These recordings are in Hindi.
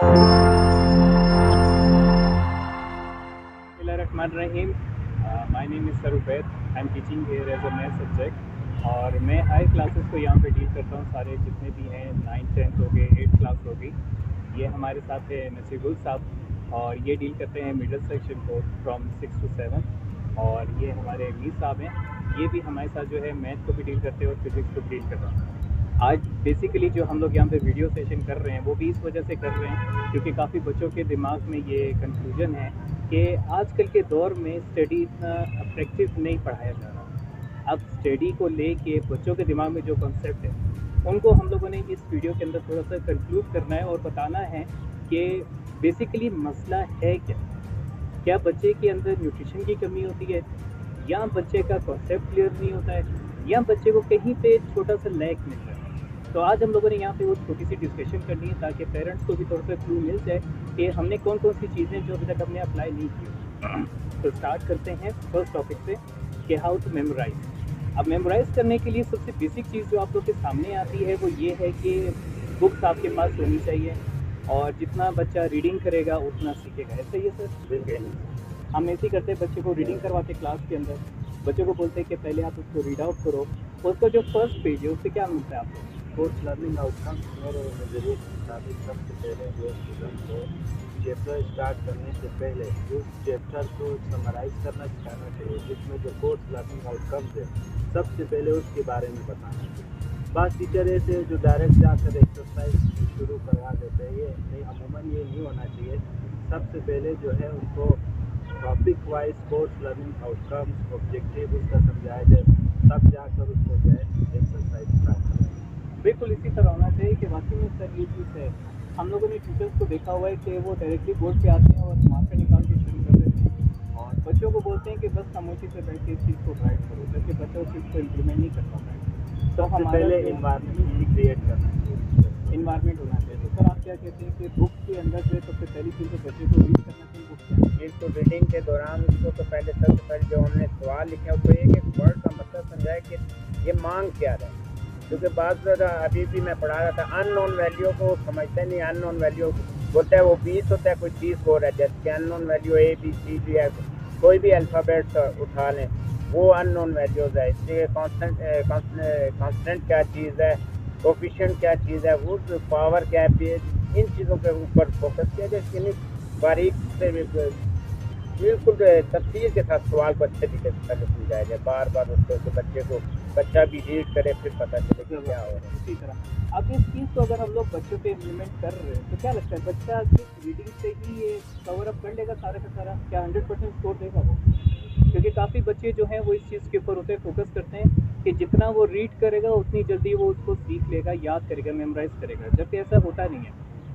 Bismillahirrahmanirrahim. My name is Sarubaid. I'm teaching here as a math subject और मैं हाई क्लासेस को यहाँ पे डील करता हूँ। सारे जितने भी हैं 9th 10th हो गए, 8th क्लास हो गई। ये हमारे साथ है नसीबुल साहब और ये डील करते हैं मिडिल सेक्शन को फ्रॉम 6 to 7। और ये हमारे मीर साहब हैं, ये भी हमारे साथ जो है मैथ को भी डील करते हैं और फिज़िक्स को भी डील कर रहे हैं। आज बेसिकली जो हम लोग यहाँ पे वीडियो सेशन कर रहे हैं वो भी इस वजह से कर रहे हैं क्योंकि काफ़ी बच्चों के दिमाग में ये कंफ्यूजन है कि आजकल के दौर में स्टडी इतना अट्रैक्टिव नहीं पढ़ाया जा रहा। अब स्टडी को लेके बच्चों के दिमाग में जो कॉन्सेप्ट है उनको हम लोगों ने इस वीडियो के अंदर थोड़ा सा कंक्लूड करना है और बताना है कि बेसिकली मसला है क्या बच्चे के अंदर न्यूट्रिशन की कमी होती है, या बच्चे का कॉन्सेप्ट क्लियर नहीं होता है, या बच्चे को कहीं पे छोटा सा लैक मिल रहा है। तो आज हम लोगों ने यहाँ पे वो छोटी सी डिस्कशन करनी है ताकि पेरेंट्स को भी थोड़ा सा क्लू मिल जाए कि हमने कौन कौन सी चीज़ें जो अभी तक हमने अप्लाई नहीं की। तो स्टार्ट करते हैं फर्स्ट टॉपिक से कि हाउ टू मेमोराइज। अब मेमोराइज करने के लिए सबसे बेसिक चीज़ जो आप लोग के सामने आती है वो ये है कि बुक्स आपके पास होनी चाहिए और जितना बच्चा रीडिंग करेगा उतना सीखेगा। ऐसा ही है सर? बिल्कुल। हम ऐसे ही करते हैं, बच्चे को रीडिंग करवाते क्लास के अंदर, बच्चे को बोलते हैं कि पहले आप उसको रीड आउट करो। उसका जो फर्स्ट पेज है उससे क्या मिलता है आपको? कोर्स लर्निंग आउटकम मेरे नज़रिए के मुताबिक सबसे पहले जो स्टूडेंट को चैप्टर स्टार्ट करने से पहले उस चैप्टर को समराइज़ करना सिखाना चाहिए, जिसमें जो कोर्स लर्निंग आउटकम्स है सबसे पहले उसके बारे में बताना चाहिए। बात टीचर ऐसे जो डायरेक्ट जाकर एक्सरसाइज शुरू करवा देते हैं, ये नहीं, अमूमन ये नहीं होना चाहिए। सबसे पहले जो है उनको topic wise course learning outcomes objective उसका समझाया जाए, तब जाकर उसको जो है एक्सरसाइज स्टार्ट करें। बिल्कुल इसी तरह होना चाहिए कि वाकई में सर ये चीज़ है। हम लोगों ने टीचर्स को देखा हुआ है कि वो डायरेक्टली बोर्ड पे आते हैं और मार्कर निकाल के शुरू कर देते हैं और बच्चों को बोलते हैं कि बस खामोशी से बैठ के इस चीज़ को राइट करो, जबकि बच्चा उस चीज़ को इम्प्लीमेंट नहीं कर पाता है। तो हमारे पहले इन्वायरमेंट क्रिएट करना चाहिए, इन्वायरमेंट होना चाहिए। तो सर आप क्या कहते हैं कि बुक के अंदर जो सबसे पहली चीज़ तो बच्चे को रीड करना चाहिए बुक के अंदर? इसको रीडिंग के दौरान उसको तो पहले सबसे पहले जो हमने सवाल लिखे हैं उसको एक एक वर्ड का मतलब समझाए कि ये मांग क्या है। क्योंकि बात अभी भी मैं पढ़ा रहा था, अननोन वैल्यू को समझते नहीं। अननोन वैल्यू बोलता है वो 20 होता है, कोई चीज़ बोल रहा है, जैसे unknown value a b c d है, कोई भी अल्फ़ाबेट उठा लें वो अननोन वैल्यूज़ है। इसलिए कांस्टेंट क्या चीज़ है, कोफिशिएंट क्या चीज़ है, वो पावर क्या है, इन चीज़ों के ऊपर फोकस किया जाए। इसके बारीक से बिल्कुल तफसील के साथ सवाल को अच्छे तरीके से पहले समझाया जाए, बार बार उसको बच्चा भी रीड करे, फिर पता चले कि क्या हो रहा है। इसी तरह अब इस चीज़ को अगर हम लोग बच्चों पे इम्प्लीमेंट कर रहे हैं तो क्या लगता है बच्चा सिर्फ रीडिंग से ही ये कवर अप कर लेगा सारा का सारा? क्या 100% स्कोर देगा वो? क्योंकि काफ़ी बच्चे जो हैं वो इस चीज़ के ऊपर होते हैं, फोकस करते हैं कि जितना वो रीड करेगा उतनी जल्दी वो उसको सीख लेगा, याद करेगा, मेमोराइज करेगा, जबकि ऐसा होता नहीं है।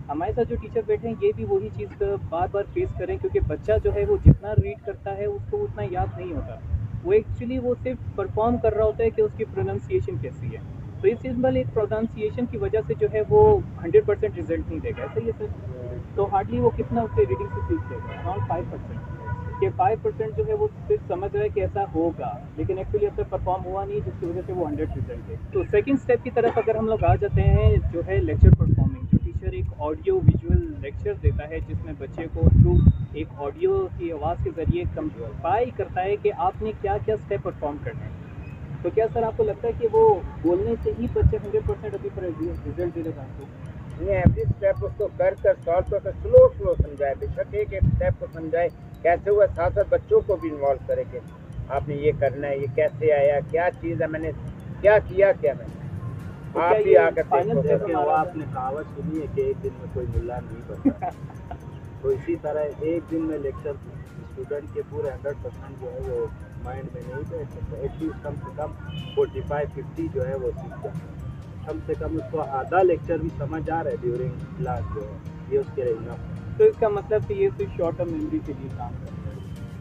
हमारे साथ जो टीचर बैठे हैं ये भी वही चीज़ बार बार फेस करें क्योंकि बच्चा जो है वो जितना रीड करता है उसको उतना याद नहीं होता। वो एक्चुअली वो सिर्फ परफॉर्म कर रहा होता है कि उसकी प्रोनाउंसिएशन कैसी है। तो इस सिंपल एक प्रोनाउंसिएशन की वजह से जो है वो 100% रिजल्ट नहीं देगा। ऐसा ही है सर? तो हार्डली वो कितना उससे रीडिंग से सीख लेगा? अराउंड 5%। कि 5% जो है वो सिर्फ समझ रहा है कि ऐसा होगा, लेकिन एक्चुअली अब तक परफॉर्म हुआ नहीं, जिसकी वजह से वो 100% है। तो सेकंड स्टेप की तरफ अगर हम लोग आ जाते हैं जो है लेक्चर परफॉर्मिंग। जो टीचर एक ऑडियो विजुअल लेक्चर देता है जिसमें बच्चे को थ्रू एक ऑडियो की आवाज़ के ज़रिए कंपाइल करता है कि आपने क्या क्या स्टेप परफॉर्म करने हैं। तो क्या सर आपको लगता है कि वो बोलने से ही बच्चे 100% अभी पर रिजल्ट दे देगा आपको? नहीं, एवरी स्टेप उसको कर सॉल्व कर स्लो समझाए, बेशक एक एक स्टेप को समझाए कैसे हुआ, साथ साथ बच्चों को भी इन्वॉल्व करे कि आपने ये करना है, ये कैसे आया, क्या चीज़ है, मैंने क्या किया, क्या मैंने तो आप भी आकर आपने कहावत सुनी है कि एक दिन में कोई मुल्ला नहीं बनता। तो इसी तरह एक दिन में लेक्चर स्टूडेंट के पूरे 100% जो है वो माइंड में नहीं बैठ सकता। एटलीस्ट कम से कम 45-50 जो है वो सीख जाए। कम से कम उसको आधा लेक्चर भी समझ आ रहा है ड्यूरिंग क्लास जो है, ये उसके लिए इनफ। तो इसका मतलब कि ये सिर्फ शॉर्ट टर्म मेमोरी के लिए काम करता है।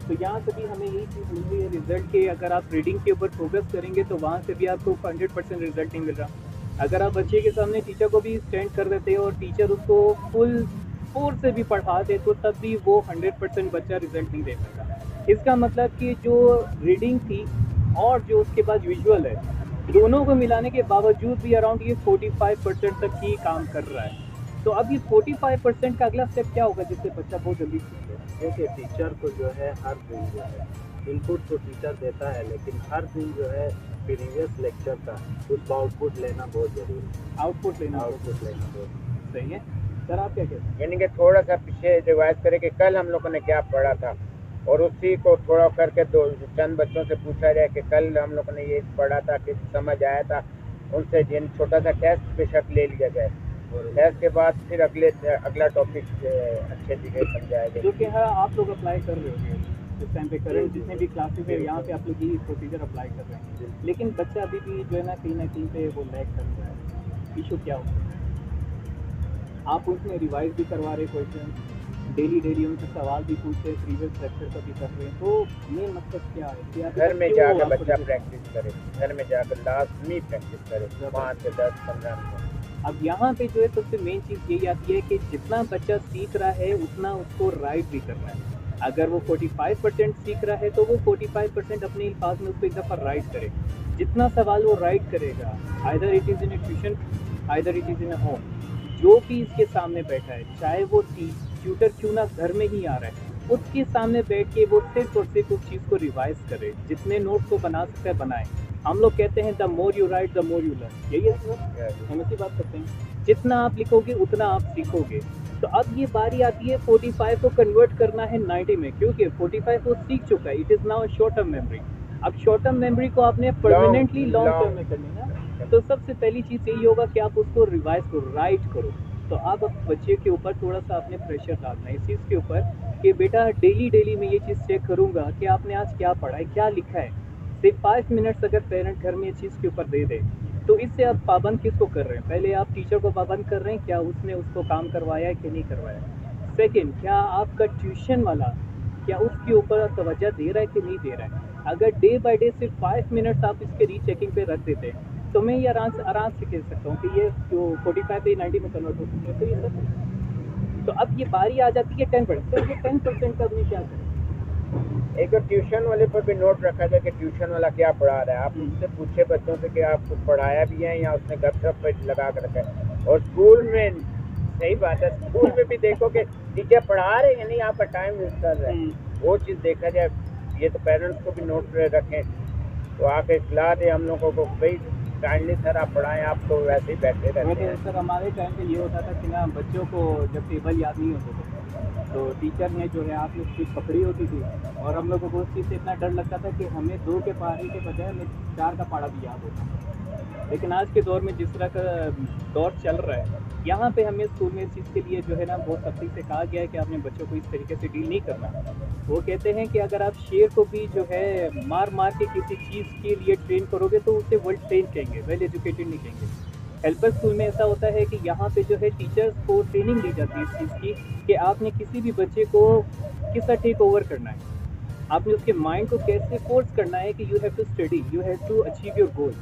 तो यहाँ से भी हमें यही चीज़ मिल रही है रिजल्ट के, अगर आप रीडिंग के ऊपर फोकस करेंगे तो वहाँ से भी आपको 100% रिजल्ट नहीं मिल रहा। अगर आप बच्चे के सामने टीचर को भी स्टैंड कर देते हैं और टीचर उसको फुल फोर्स से भी पढ़ा दे तो तब भी वो 100% बच्चा रिजल्ट नहीं दे पाएगा। इसका मतलब कि जो रीडिंग थी और जो उसके बाद विजुअल है, दोनों को मिलाने के बावजूद भी अराउंड ये 45% तक ही काम कर रहा है। तो अब ये 45% का अगला स्टेप क्या होगा जिससे बच्चा बहुत जल्दी सीख जाए? देखिए टीचर को जो है हर दिन जो है इनपुट तो टीचर देता है, लेकिन हर दिन जो है प्रीवियस लेक्चर का उसका आउटपुट लेना बहुत जरूरी है। आउटपुट लेना बहुत सही है। सर आप क्या कहते हैं? यानी कि थोड़ा सा पीछे रिवाइज करें कि कल हम लोगों ने क्या पढ़ा था, और उसी को थोड़ा करके दो चंद बच्चों से पूछा जाए कि कल हम लोगों ने ये पढ़ा था कि समझ आया था, उनसे जिन छोटा सा टेस्ट बेशक ले लिया जाए, और टेस्ट के बाद फिर अगला टॉपिक अच्छे तरीके समझाया जाए। जो कि हाँ आप लोग अप्लाई कर रहे होंगे इस टाइम पे, करंट जितने भी क्लासेस है यहाँ पे आप लोग ये प्रोसीजर अप्लाई कर रहे हैं, लेकिन बच्चा अभी भी जो है ना कहीं पे वो लैग कर रहा है। इशू क्या होता है? आप उसमें रिवाइज भी करवा रहे क्वेश्चन, डेली उनसे सवाल भी पूछते हैं, प्रीवियस लेक्चर का भी कर रहे हैं, तो मेन मकसद क्या है कि घर में जाकर बच्चा प्रैक्टिस करे, घर में जाकर लाजमी प्रैक्टिस करे 5 से 10-15 मिनट। अब यहाँ पे जो है सबसे मेन चीज़ यही आती है कि जितना बच्चा सीख रहा है उतना उसको राइट भी करना है। अगर वो 45% सीख रहा है तो वो 45% अपने अल्फाज में उसको एक दफ़ा राइट करे। जितना सवाल वो राइट करेगा, either it is in A tuition, either it is in A home, जो भी इसके सामने बैठा है, चाहे वो ट्यूटर क्यों ना घर में ही आ रहा है, उसके सामने बैठ के वो सिर्फ और सिर्फ उस चीज़ को रिवाइज करे। जितने नोट्स को बना सकता है बनाए। हम लोग कहते हैं the more you right the more you learn, यही है सर, हम इसी बात करते हैं। जितना आप लिखोगे उतना आप सीखोगे। तो अब ये बारी आती है 45 को कन्वर्ट करना है 90 में, क्योंकि 45 वो सीख चुका है, it is now short term memory. अब शॉर्ट टर्म मेमोरी को आपने परमानेंटली लॉन्ग टर्म में करनी है ना, तो सबसे पहली चीज़ यही होगा कि आप उसको रिवाइज करो, राइट करो। तो आप बच्चे के ऊपर थोड़ा सा आपने प्रेशर डालना है इस चीज़ के ऊपर कि बेटा डेली मैं ये चीज़ चेक करूँगा कि आपने आज क्या पढ़ा है, क्या लिखा है। सिर्फ 5 मिनट्स अगर पेरेंट घर में इस चीज़ के ऊपर दे दे, तो इससे आप पाबंद किसको कर रहे हैं? पहले आप टीचर को पाबंद कर रहे हैं, क्या उसने उसको काम करवाया है कि नहीं करवाया। सेकंड, क्या आपका ट्यूशन वाला क्या उसके ऊपर तवज्जो दे रहा है कि नहीं दे रहा है। अगर डे बाय डे सिर्फ 5 मिनट्स आप इसके रीचेकिंग पे रख देते हैं, तो मैं ये आराम से कह सकता हूँ कि ये जो 45 से 90 में कन्वर्ट हो सकता है। तो ये सब, तो अब ये बारी आ जाती है 10%। तो ये 10% का अपने क्या करें? एक ट्यूशन वाले पर भी नोट रखा जाए कि ट्यूशन वाला क्या पढ़ा रहा है। आप उससे पूछे बच्चों से कि आप कुछ पढ़ाया भी है या उसने गपशप पे लगा कर रखा है। और स्कूल में सही बात है, स्कूल में भी देखो कि टीचर पढ़ा रहे हैं नहीं, आपका टाइम वेस्ट कर रहे हैं, वो चीज़ देखा जाए। ये तो पेरेंट्स को भी नोट रखें, तो आके इतला दें हम लोगों को, भाई काइंडली सर आप पढ़ाएं, आप तो वैसे ही बैठे रहते हैं। सर हमारे टाइम पे ये होता था कि ना बच्चों को जब टेबल याद नहीं होते थे तो टीचर ने जो है आपने चीज़ पकड़ी होती थी, और हम लोगों को उस चीज़ से इतना डर लगता था कि हमें 2 के पढ़ाने के बजाय हमें 4 का पढ़ा भी याद होता। लेकिन आज के दौर में जिस तरह का दौर चल रहा है, यहाँ पे हमें स्कूल में इस चीज़ के लिए जो है ना बहुत सख्ती से कहा गया है कि आपने बच्चों को इस तरीके से डील नहीं करना। वो कहते हैं कि अगर आप शेर को भी जो है मार के किसी चीज़ के लिए ट्रेन करोगे तो उसे वेल ट्रेन कहेंगे, वेल एजुकेटेड नहीं कहेंगे। हेल्पर स्कूल में ऐसा होता है कि यहाँ पे जो है टीचर्स को ट्रेनिंग दी जाती है इस चीज़ की कि आपने किसी भी बच्चे को किस तरह टेक ओवर करना है, आपने उसके माइंड को कैसे फोर्स करना है कि you have to study, you have to achieve your goal.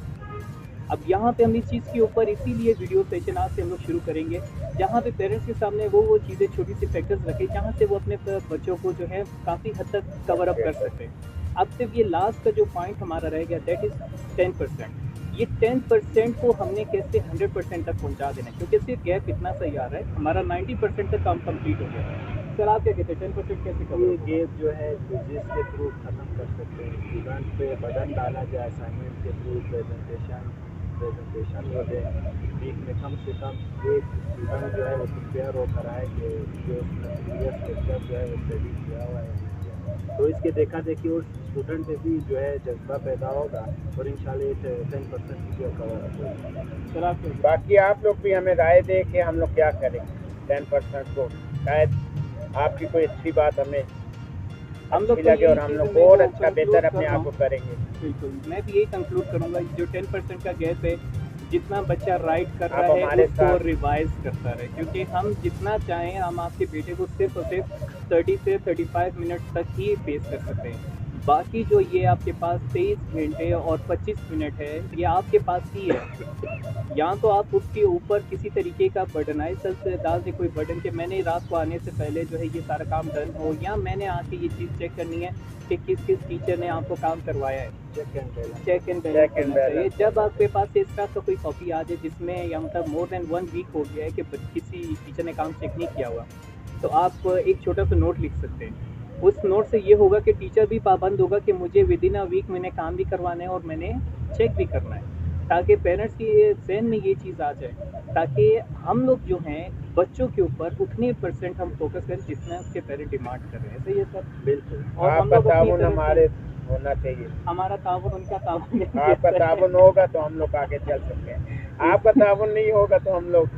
अब यहाँ पे हम इस चीज़ के ऊपर इसीलिए वीडियो सेशन आज से हम लोग शुरू करेंगे, जहाँ पे पेरेंट्स के सामने वो चीज़ें छोटी सी फैक्टर्स रखें जहाँ से वो अपने बच्चों को जो है काफ़ी हद तक कवर अप कर सकते हैं। अब सिर्फ ये लास्ट का जो पॉइंट हमारा रह गया दैट इज़ 10%। ये 10% को हमने कैसे 100% तक पहुँचा देना है, क्योंकि सिर्फ गैप इतना सही आ रहा है, हमारा 90% तक काम कम्प्लीट हो गया है। सर आप क्या कहते हैं 10% कैसे कवर? ये गैप जो है जिसके थ्रू ख़त्म कर सकते हैं, स्टूडेंट पे बटन डाला जाए असाइनमेंट के थ्रू, प्रेजेंटेशन हो जाए, वीक में कम से कम एक स्टूडेंट जो है वो प्रिपेयर होकर आए कि जो उसने प्रीवियस लेक्चर जो है वो स्टडी किया हुआ है। तो इसके देखा देखी उस स्टूडेंट में भी जो है जज्बा पैदा होगा और इंशाल्लाह 10% जो कवर होगा। सर आप बाकी आप लोग भी हमें राय दें कि हम लोग क्या करें 10% को, शायद आपकी कोई अच्छी बात हमें हम लोग लगे और हम लोग और अच्छा बेहतर अपने आप को करेंगे। बिल्कुल, मैं भी यही कंक्लूड करूँगा, जो 10% का गैप है, जितना बच्चा राइट कर आप रहा है हमारे उसको साथ रिवाइज करता रहे, क्योंकि हम जितना चाहें हम आपके बेटे को सिर्फ और सिर्फ 30 से 35 मिनट तक ही पेश कर सकते हैं। बाकी जो ये आपके पास 23 घंटे और 25 मिनट है, ये आपके पास ही है। या तो आप उसके ऊपर किसी तरीके का बटनाइजर से डाल दें, कोई बटन के मैंने रात को आने से पहले जो है ये सारा काम डन हो, या मैंने आके ये चीज़ चेक करनी है कि किस किस टीचर ने आपको काम करवाया है। चेक एंड बैलेंस करना चाहिए। जब आपके पास इस तरह का कोई कॉपी आ जाए जिसमें या मतलब मोर देन 1 वीक हो गया है कि किसी टीचर ने काम चेक नहीं किया हुआ, तो आप एक छोटा सा नोट लिख सकते हैं। उस नोट से ये होगा कि टीचर भी पाबंद होगा कि मुझे विदिन अ वीक मैंने काम भी करवाना है और मैंने चेक भी करना है, ताकि पेरेंट्स की जहन में ये चीज़ आ जाए, ताकि हम लोग जो हैं बच्चों के ऊपर उतने % हम फोकस करें जितना उसके पेरेंट डिमांड कर रहे हैं। सही है सर? बिल्कुल। और हम लोग ताउन हमारे होना चाहिए, हमारा ताउन उनका ताउन। आपका ताउन होगा तो हम लोग आगे चल सकते हैं, आपका ताउन नहीं होगा तो हम लोग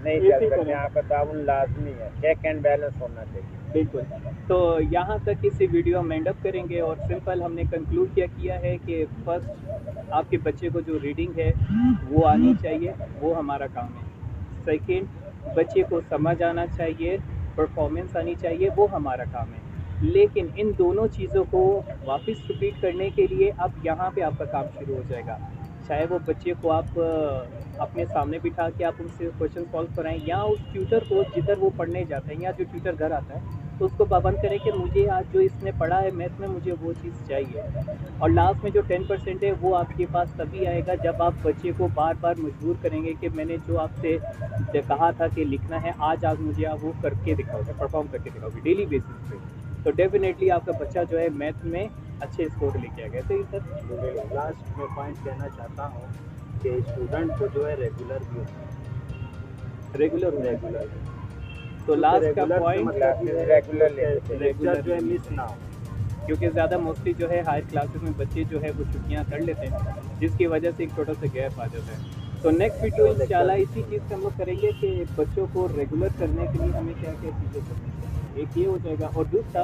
नहीं चल सकते। आपका ताउन लाजमी है, चेक एंड बैलेंस होना चाहिए। बिल्कुल। तो यहाँ तक इस वीडियो हम एंड अप करेंगे और सिंपल हमने कंक्लूड किया है कि फर्स्ट आपके बच्चे को जो रीडिंग है वो आनी चाहिए, वो हमारा काम है। सेकंड, बच्चे को समझ आना चाहिए, परफॉर्मेंस आनी चाहिए, वो हमारा काम है। लेकिन इन दोनों चीज़ों को वापस रिपीट करने के लिए अब यहाँ पे आपका काम शुरू हो जाएगा। चाहे वो बच्चे को आप अपने सामने बिठा के आप उनसे क्वेश्चन सॉल्व कराएं, या उस ट्यूटर को जिधर वो पढ़ने जाता है या जो ट्यूटर घर आता है तो उसको पाबंद करें कि मुझे आज जो इसने पढ़ा है मैथ में मुझे वो चीज़ चाहिए। और लास्ट में जो 10% है वो आपके पास तभी आएगा जब आप बच्चे को बार बार मजबूर करेंगे कि मैंने जो आपसे कहा था कि लिखना है आज मुझे आप वो करके दिखाओगे, परफॉर्म करके दिखाओगे डेली बेसिस पे, तो डेफिनेटली आपका बच्चा जो है मैथ में अच्छे स्कोर लेके आएगा। तो सर लास्ट में पॉइंट कहना चाहता हूँ कि स्टूडेंट को जो है रेगुलर भी होना रेगुलर तो लास्ट का पॉइंट रेगुलर जो है मिस ना हो, क्योंकि ज़्यादा मोस्टली जो है हायर क्लासेस में बच्चे जो है वो छुट्टियाँ कर लेते हैं, जिसकी वजह से एक छोटा सा गैप आ जाता है। तो नेक्स्ट वीडियो इंशाल्लाह इसी चीज़ से हम लोग करेंगे कि बच्चों को रेगुलर करने के लिए हमें क्या क्या चीज़ें करनी चाहिए। एक ये हो जाएगा, और दूसरा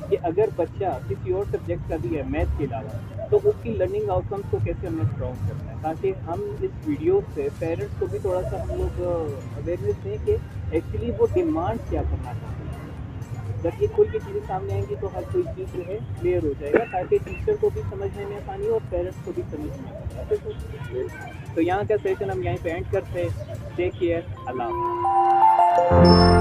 कि अगर बच्चा किसी और सब्जेक्ट का भी है मैथ के अलावा, तो उसकी लर्निंग आउटकम्स को कैसे हमें स्ट्रॉन्ग करना है, ताकि हम इस वीडियो से पेरेंट्स को भी थोड़ा सा हम लोग अवेयरनेस दें कि एक्चुअली वो डिमांड क्या करना चाहते हैं। जब ये खुल की चीज़ें सामने आएंगी तो हर कोई चीज़ जो है क्लियर हो जाएगा, ताकि टीचर को भी समझने में आसानी और पेरेंट्स को भी समझने में आसानी। तो यहाँ का सेशन हम यहीं पे एंड करते हैं। टेक केयर, अल्लाह।